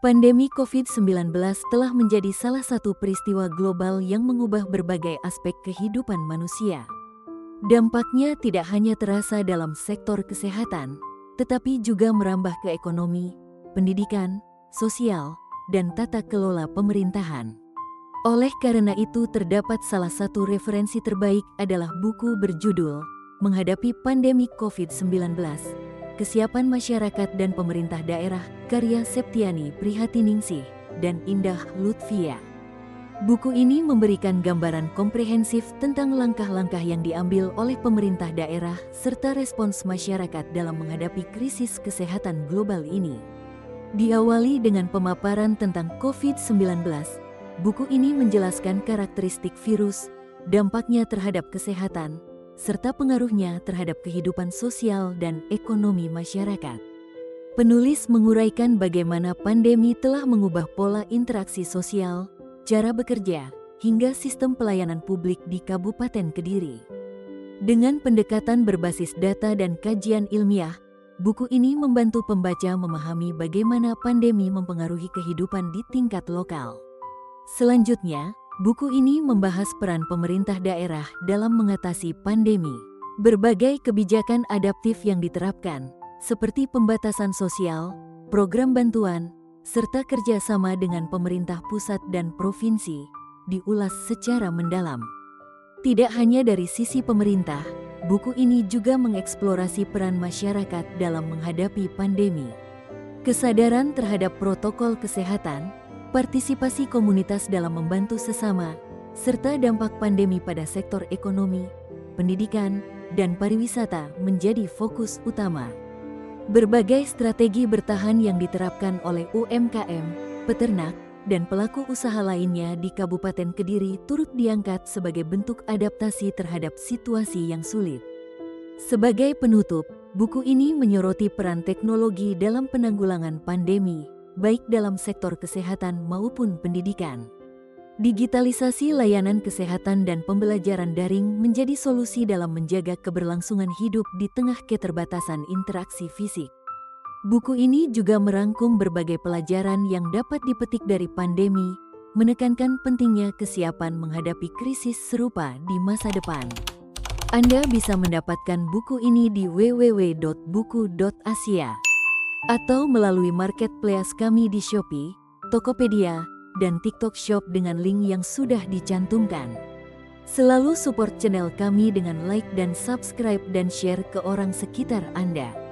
Pandemi COVID-19 telah menjadi salah satu peristiwa global yang mengubah berbagai aspek kehidupan manusia. Dampaknya tidak hanya terasa dalam sektor kesehatan, tetapi juga merambah ke ekonomi, pendidikan, sosial, dan tata kelola pemerintahan. Oleh karena itu, terdapat salah satu referensi terbaik adalah buku berjudul Menghadapi Pandemi COVID-19, Kesiapan Masyarakat dan Pemerintah Daerah, karya Septiani Prihatiningsih dan Indah Lutfia. Buku ini memberikan gambaran komprehensif tentang langkah-langkah yang diambil oleh pemerintah daerah serta respons masyarakat dalam menghadapi krisis kesehatan global ini. Diawali dengan pemaparan tentang COVID-19, buku ini menjelaskan karakteristik virus, dampaknya terhadap kesehatan, serta pengaruhnya terhadap kehidupan sosial dan ekonomi masyarakat. Penulis menguraikan bagaimana pandemi telah mengubah pola interaksi sosial, cara bekerja, hingga sistem pelayanan publik di Kabupaten Kediri. Dengan pendekatan berbasis data dan kajian ilmiah, buku ini membantu pembaca memahami bagaimana pandemi mempengaruhi kehidupan di tingkat lokal. Selanjutnya, buku ini membahas peran pemerintah daerah dalam mengatasi pandemi. Berbagai kebijakan adaptif yang diterapkan, seperti pembatasan sosial, program bantuan, serta kerjasama dengan pemerintah pusat dan provinsi, diulas secara mendalam. Tidak hanya dari sisi pemerintah, buku ini juga mengeksplorasi peran masyarakat dalam menghadapi pandemi. Kesadaran terhadap protokol kesehatan, partisipasi komunitas dalam membantu sesama, serta dampak pandemi pada sektor ekonomi, pendidikan, dan pariwisata menjadi fokus utama. Berbagai strategi bertahan yang diterapkan oleh UMKM, peternak, dan pelaku usaha lainnya di Kabupaten Kediri turut diangkat sebagai bentuk adaptasi terhadap situasi yang sulit. Sebagai penutup, buku ini menyoroti peran teknologi dalam penanggulangan pandemi, baik dalam sektor kesehatan maupun pendidikan. Digitalisasi layanan kesehatan dan pembelajaran daring menjadi solusi dalam menjaga keberlangsungan hidup di tengah keterbatasan interaksi fisik. Buku ini juga merangkum berbagai pelajaran yang dapat dipetik dari pandemi, menekankan pentingnya kesiapan menghadapi krisis serupa di masa depan. Anda bisa mendapatkan buku ini di www.buku.asia atau melalui marketplace kami di Shopee, Tokopedia, dan TikTok Shop dengan link yang sudah dicantumkan. Selalu support channel kami dengan like dan subscribe dan share ke orang sekitar Anda.